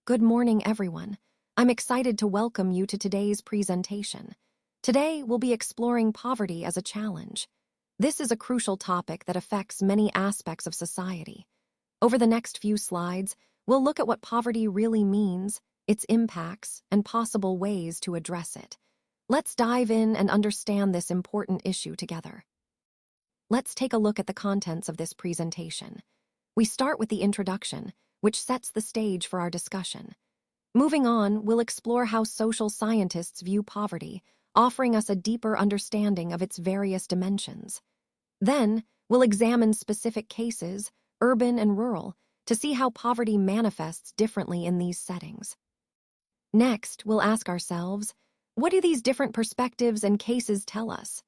Good morning, everyone. I'm excited to welcome you to today's presentation. Today, we'll be exploring poverty as a challenge. This is a crucial topic that affects many aspects of society. Over the next few slides, we'll look at what poverty really means, its impacts, and possible ways to address it. Let's dive in and understand this important issue together. Let's take a look at the contents of this presentation. We start with the introduction, which sets the stage for our discussion. Moving on, we'll explore how social scientists view poverty, offering us a deeper understanding of its various dimensions. Then, we'll examine specific cases, urban and rural, to see how poverty manifests differently in these settings. Next, we'll ask ourselves, what do these different perspectives and cases tell us?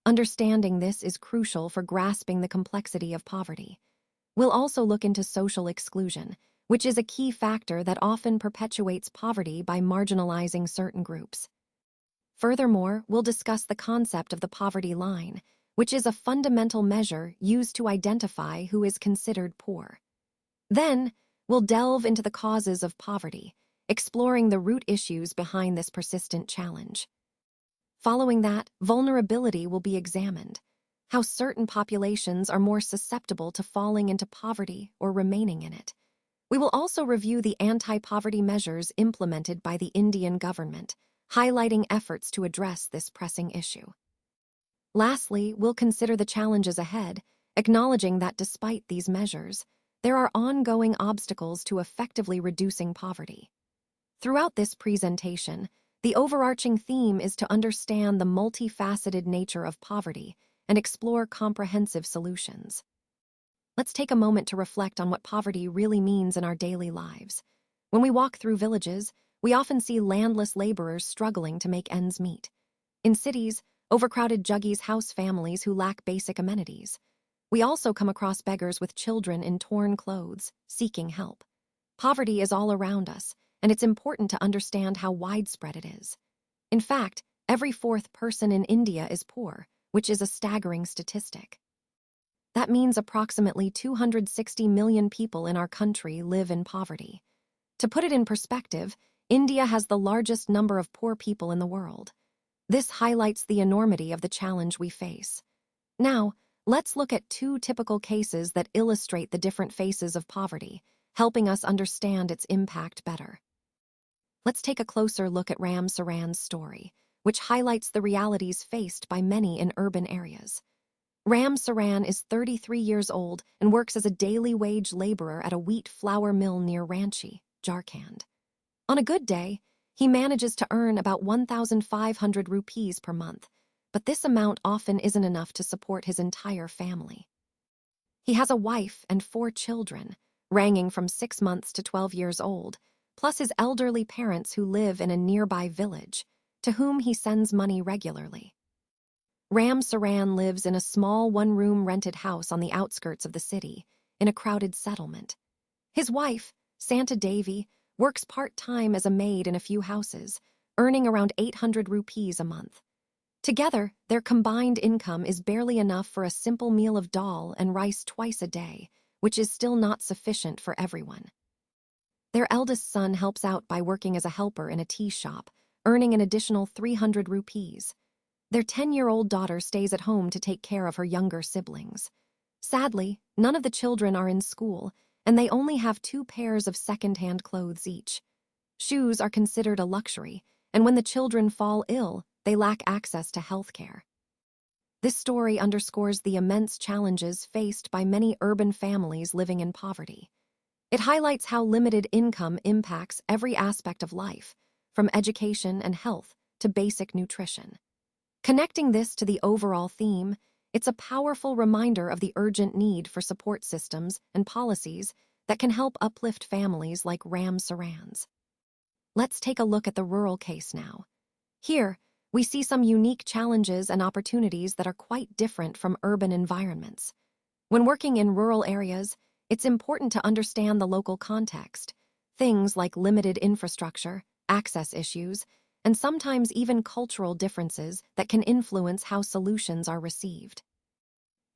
Understanding this is crucial for grasping the complexity of poverty. We'll also look into social exclusion, which is a key factor that often perpetuates poverty by marginalizing certain groups. Furthermore, we'll discuss the concept of the poverty line, which is a fundamental measure used to identify who is considered poor. Then, we'll delve into the causes of poverty, exploring the root issues behind this persistent challenge. Following that, vulnerability will be examined, how certain populations are more susceptible to falling into poverty or remaining in it. We will also review the anti-poverty measures implemented by the Indian government, highlighting efforts to address this pressing issue. Lastly, we'll consider the challenges ahead, acknowledging that despite these measures, there are ongoing obstacles to effectively reducing poverty. Throughout this presentation, the overarching theme is to understand the multifaceted nature of poverty and explore comprehensive solutions. Let's take a moment to reflect on what poverty really means in our daily lives. When we walk through villages, we often see landless laborers struggling to make ends meet. In cities, overcrowded juggies house families who lack basic amenities. We also come across beggars with children in torn clothes, seeking help. Poverty is all around us, and it's important to understand how widespread it is. In fact, every fourth person in India is poor, which is a staggering statistic. That means approximately 260 million people in our country live in poverty. To put it in perspective, India has the largest number of poor people in the world. This highlights the enormity of the challenge we face. Now, let's look at two typical cases that illustrate the different phases of poverty, helping us understand its impact better. Let's take a closer look at Ram Saran's story, which highlights the realities faced by many in urban areas. Ram Saran is 33 years old and works as a daily wage laborer at a wheat flour mill near Ranchi, Jharkhand. On a good day, he manages to earn about 1,500 rupees per month, but this amount often isn't enough to support his entire family. He has a wife and 4 children, ranging from 6 months to 12 years old, plus his elderly parents who live in a nearby village, to whom he sends money regularly. Ram Saran lives in a small one-room rented house on the outskirts of the city, in a crowded settlement. His wife, Santa Devi, works part-time as a maid in a few houses, earning around 800 rupees a month. Together, their combined income is barely enough for a simple meal of dal and rice twice a day, which is still not sufficient for everyone. Their eldest son helps out by working as a helper in a tea shop, earning an additional 300 rupees. Their 10-year-old daughter stays at home to take care of her younger siblings. Sadly, none of the children are in school, and they only have 2 pairs of second-hand clothes each. Shoes are considered a luxury, and when the children fall ill, they lack access to health care. This story underscores the immense challenges faced by many urban families living in poverty. It highlights how limited income impacts every aspect of life, from education and health to basic nutrition. Connecting this to the overall theme, it's a powerful reminder of the urgent need for support systems and policies that can help uplift families like Ram Saran's. Let's take a look at the rural case now. Here, we see some unique challenges and opportunities that are quite different from urban environments. When working in rural areas, it's important to understand the local context, things like limited infrastructure, access issues, and sometimes even cultural differences that can influence how solutions are received.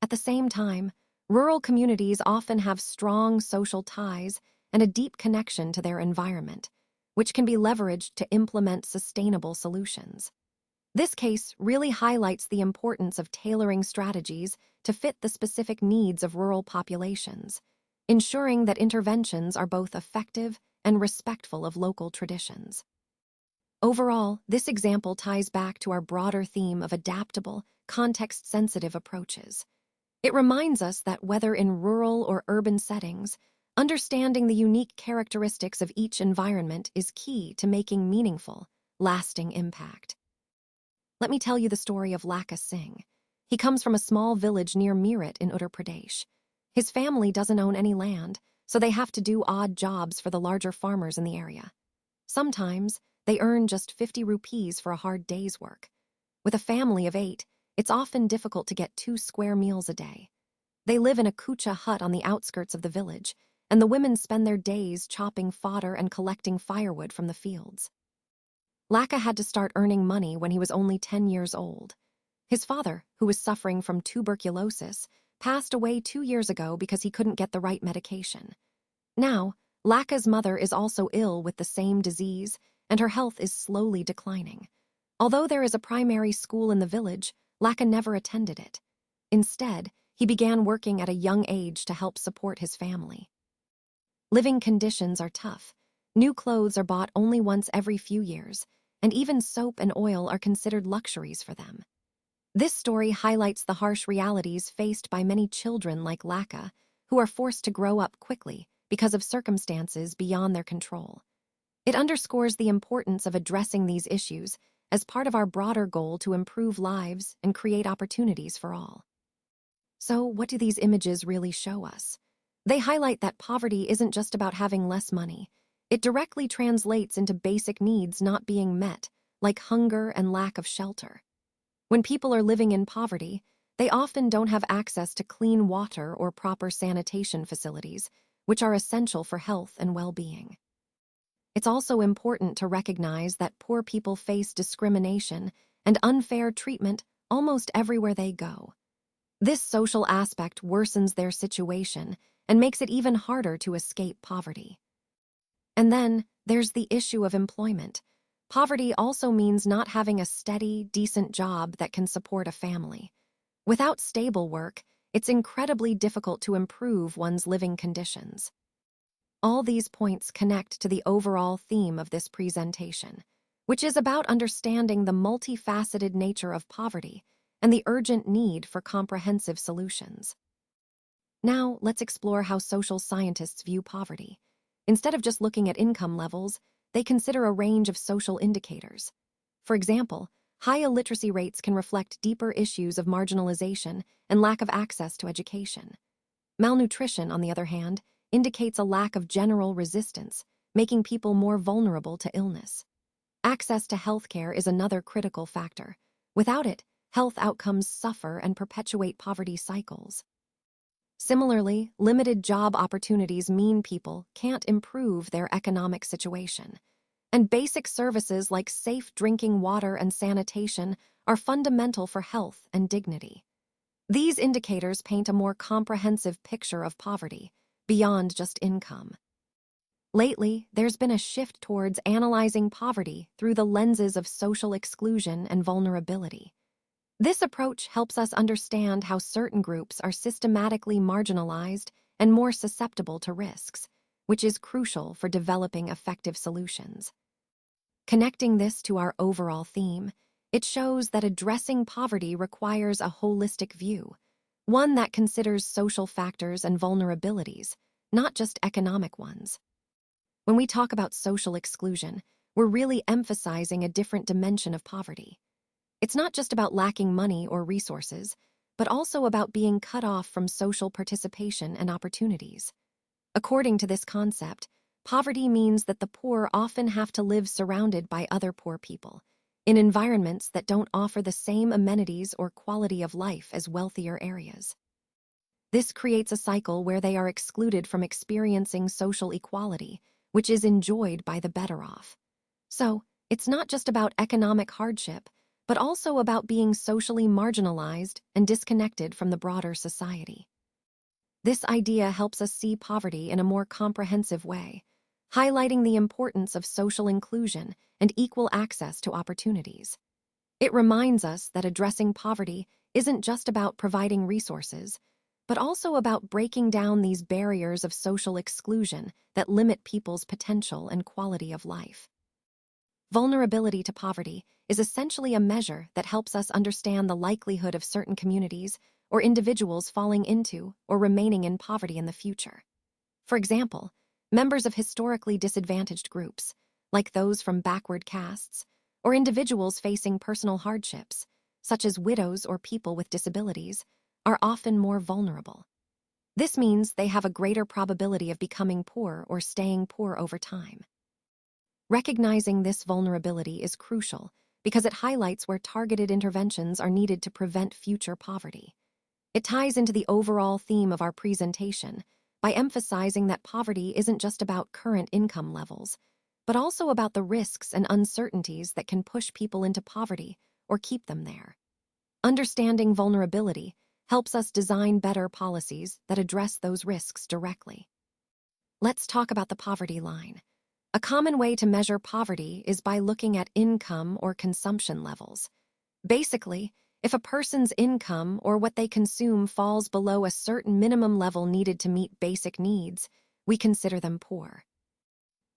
At the same time, rural communities often have strong social ties and a deep connection to their environment, which can be leveraged to implement sustainable solutions. This case really highlights the importance of tailoring strategies to fit the specific needs of rural populations, ensuring that interventions are both effective and respectful of local traditions. Overall, this example ties back to our broader theme of adaptable, context-sensitive approaches. It reminds us that whether in rural or urban settings, understanding the unique characteristics of each environment is key to making meaningful, lasting impact. Let me tell you the story of Laka Singh. He comes from a small village near Meerut in Uttar Pradesh. His family doesn't own any land, so they have to do odd jobs for the larger farmers in the area. Sometimes, they earn just 50 rupees for a hard day's work. With a family of 8, it's often difficult to get 2 square meals a day. They live in a kucha hut on the outskirts of the village, and the women spend their days chopping fodder and collecting firewood from the fields. Laka had to start earning money when he was only 10 years old. His father, who was suffering from tuberculosis, passed away 2 years ago because he couldn't get the right medication. Now, Laka's mother is also ill with the same disease, and her health is slowly declining. Although there is a primary school in the village, Laka never attended it. Instead, he began working at a young age to help support his family. Living conditions are tough. New clothes are bought only once every few years, and even soap and oil are considered luxuries for them. This story highlights the harsh realities faced by many children like Laka, who are forced to grow up quickly because of circumstances beyond their control. It underscores the importance of addressing these issues as part of our broader goal to improve lives and create opportunities for all. So, what do these images really show us? They highlight that poverty isn't just about having less money. It directly translates into basic needs not being met, like hunger and lack of shelter. When people are living in poverty, they often don't have access to clean water or proper sanitation facilities, which are essential for health and well-being. It's also important to recognize that poor people face discrimination and unfair treatment almost everywhere they go. This social aspect worsens their situation and makes it even harder to escape poverty. And then, there's the issue of employment. Poverty also means not having a steady, decent job that can support a family. Without stable work, it's incredibly difficult to improve one's living conditions. All these points connect to the overall theme of this presentation, which is about understanding the multifaceted nature of poverty and the urgent need for comprehensive solutions. Now, let's explore how social scientists view poverty. Instead of just looking at income levels, they consider a range of social indicators. For example, high illiteracy rates can reflect deeper issues of marginalization and lack of access to education. Malnutrition, on the other hand, indicates a lack of general resistance, making people more vulnerable to illness. Access to healthcare is another critical factor. Without it, health outcomes suffer and perpetuate poverty cycles. Similarly, limited job opportunities mean people can't improve their economic situation. And basic services like safe drinking water and sanitation are fundamental for health and dignity. These indicators paint a more comprehensive picture of poverty, beyond just income. Lately, there's been a shift towards analyzing poverty through the lenses of social exclusion and vulnerability. This approach helps us understand how certain groups are systematically marginalized and more susceptible to risks, which is crucial for developing effective solutions. Connecting this to our overall theme, it shows that addressing poverty requires a holistic view, one that considers social factors and vulnerabilities, not just economic ones. When we talk about social exclusion, we're really emphasizing a different dimension of poverty. It's not just about lacking money or resources, but also about being cut off from social participation and opportunities. According to this concept, poverty means that the poor often have to live surrounded by other poor people, in environments that don't offer the same amenities or quality of life as wealthier areas. This creates a cycle where they are excluded from experiencing social equality, which is enjoyed by the better off. So, it's not just about economic hardship, but also about being socially marginalized and disconnected from the broader society. This idea helps us see poverty in a more comprehensive way, highlighting the importance of social inclusion and equal access to opportunities. It reminds us that addressing poverty isn't just about providing resources, but also about breaking down these barriers of social exclusion that limit people's potential and quality of life. Vulnerability to poverty is essentially a measure that helps us understand the likelihood of certain communities or individuals falling into or remaining in poverty in the future. For example, members of historically disadvantaged groups, like those from backward castes, or individuals facing personal hardships, such as widows or people with disabilities, are often more vulnerable. This means they have a greater probability of becoming poor or staying poor over time. Recognizing this vulnerability is crucial because it highlights where targeted interventions are needed to prevent future poverty. It ties into the overall theme of our presentation by emphasizing that poverty isn't just about current income levels, but also about the risks and uncertainties that can push people into poverty or keep them there. Understanding vulnerability helps us design better policies that address those risks directly. Let's talk about the poverty line. A common way to measure poverty is by looking at income or consumption levels. Basically, if a person's income or what they consume falls below a certain minimum level needed to meet basic needs, we consider them poor.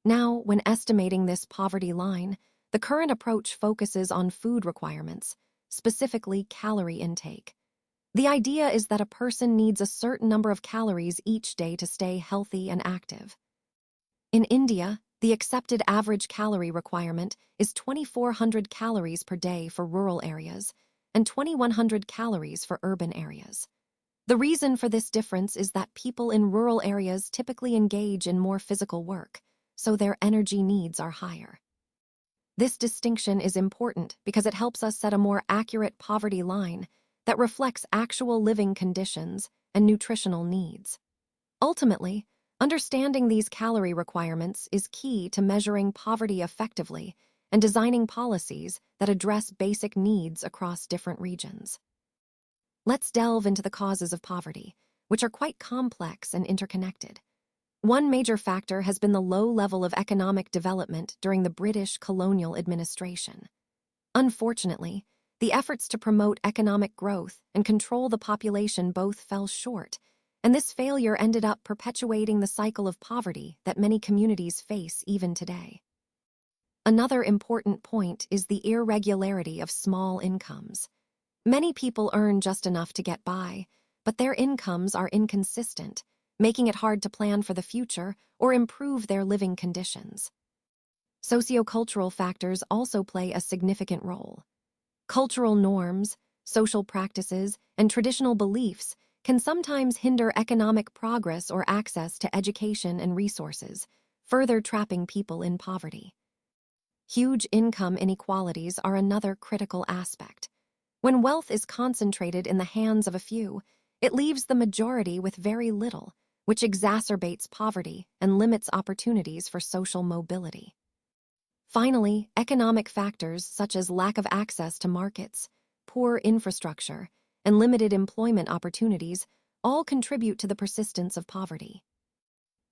Now, when estimating this poverty line, the current approach focuses on food requirements, specifically calorie intake. The idea is that a person needs a certain number of calories each day to stay healthy and active. In India, the accepted average calorie requirement is 2,400 calories per day for rural areas and 2,100 calories for urban areas. The reason for this difference is that people in rural areas typically engage in more physical work, so their energy needs are higher. This distinction is important because it helps us set a more accurate poverty line that reflects actual living conditions and nutritional needs. Ultimately, understanding these calorie requirements is key to measuring poverty effectively and designing policies that address basic needs across different regions. Let's delve into the causes of poverty, which are quite complex and interconnected. One major factor has been the low level of economic development during the British colonial administration. Unfortunately, the efforts to promote economic growth and control the population both fell short, and this failure ended up perpetuating the cycle of poverty that many communities face even today. Another important point is the irregularity of small incomes. Many people earn just enough to get by, but their incomes are inconsistent, making it hard to plan for the future or improve their living conditions. Sociocultural factors also play a significant role. Cultural norms, social practices, and traditional beliefs can sometimes hinder economic progress or access to education and resources, further trapping people in poverty. Huge income inequalities are another critical aspect. When wealth is concentrated in the hands of a few, it leaves the majority with very little, which exacerbates poverty and limits opportunities for social mobility. Finally, economic factors such as lack of access to markets, poor infrastructure, and limited employment opportunities all contribute to the persistence of poverty.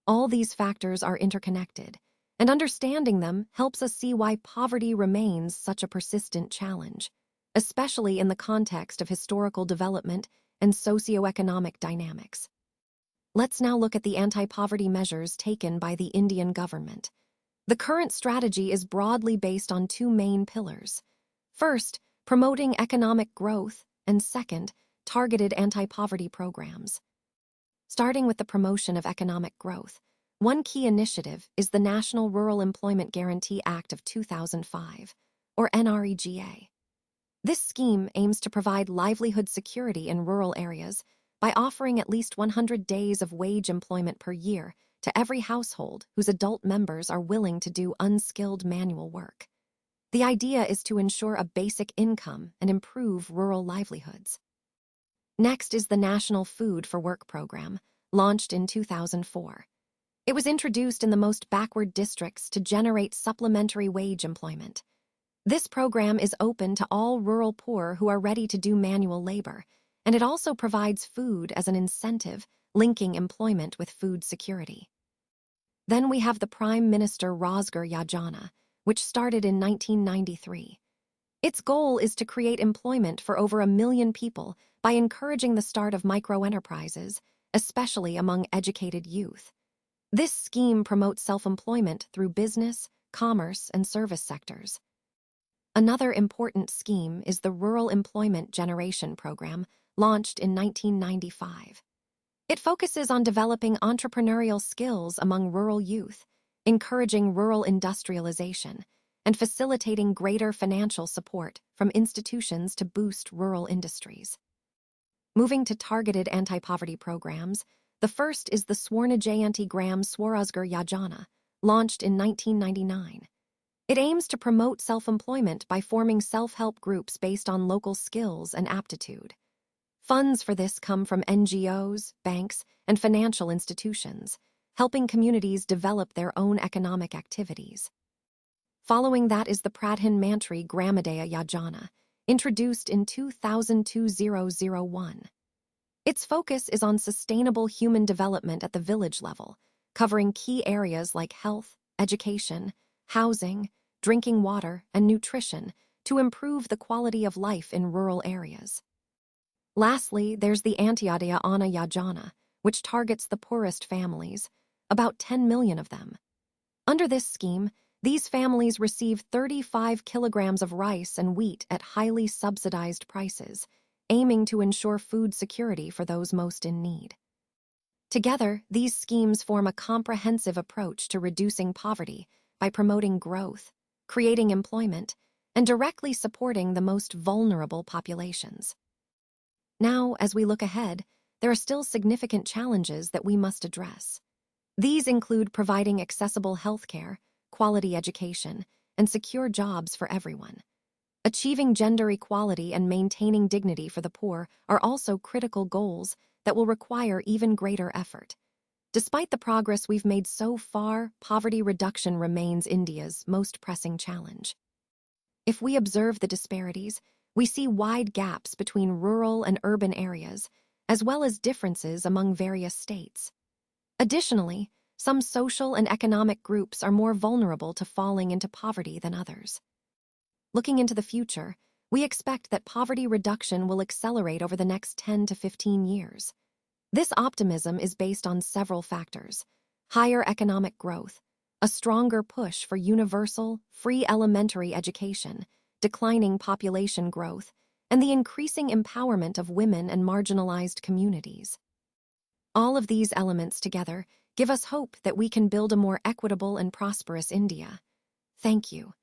All these factors are interconnected, and understanding them helps us see why poverty remains such a persistent challenge, especially in the context of historical development and socioeconomic dynamics. Let's now look at the anti-poverty measures taken by the Indian government. The current strategy is broadly based on two main pillars. First, promoting economic growth, and second, targeted anti-poverty programs. Starting with the promotion of economic growth, one key initiative is the National Rural Employment Guarantee Act of 2005, or NREGA. This scheme aims to provide livelihood security in rural areas by offering at least 100 days of wage employment per year to every household whose adult members are willing to do unskilled manual work. The idea is to ensure a basic income and improve rural livelihoods. Next is the National Food for Work program, launched in 2004. It was introduced in the most backward districts to generate supplementary wage employment. This program is open to all rural poor who are ready to do manual labor, and it also provides food as an incentive, linking employment with food security. Then we have the Prime Minister Rozgar Yojana, which started in 1993. Its goal is to create employment for over 1 million people by encouraging the start of microenterprises, especially among educated youth. This scheme promotes self-employment through business, commerce, and service sectors. Another important scheme is the Rural Employment Generation Program, launched in 1995. It focuses on developing entrepreneurial skills among rural youth, encouraging rural industrialization, and facilitating greater financial support from institutions to boost rural industries. Moving to targeted anti-poverty programs, the first is the Swarna Jayanti Gram Swarozgar Yojana, launched in 1999. It aims to promote self-employment by forming self-help groups based on local skills and aptitude. Funds for this come from NGOs, banks, and financial institutions, helping communities develop their own economic activities. Following that is the Pradhan Mantri Gramoddaya Yojana, introduced in 2001. Its focus is on sustainable human development at the village level, covering key areas like health, education, housing, drinking water, and nutrition to improve the quality of life in rural areas. Lastly, there's the Antyodaya Anna Yojana, which targets the poorest families, about 10 million of them. Under this scheme, these families receive 35 kilograms of rice and wheat at highly subsidized prices, aiming to ensure food security for those most in need. Together, these schemes form a comprehensive approach to reducing poverty by promoting growth, creating employment, and directly supporting the most vulnerable populations. Now, as we look ahead, there are still significant challenges that we must address. These include providing accessible healthcare, quality education, and secure jobs for everyone. Achieving gender equality and maintaining dignity for the poor are also critical goals that will require even greater effort. Despite the progress we've made so far, poverty reduction remains India's most pressing challenge. If we observe the disparities, we see wide gaps between rural and urban areas, as well as differences among various states. Additionally, some social and economic groups are more vulnerable to falling into poverty than others. Looking into the future, we expect that poverty reduction will accelerate over the next 10 to 15 years. This optimism is based on several factors: higher economic growth, a stronger push for universal, free elementary education, declining population growth, and the increasing empowerment of women and marginalized communities. All of these elements together give us hope that we can build a more equitable and prosperous India. Thank you.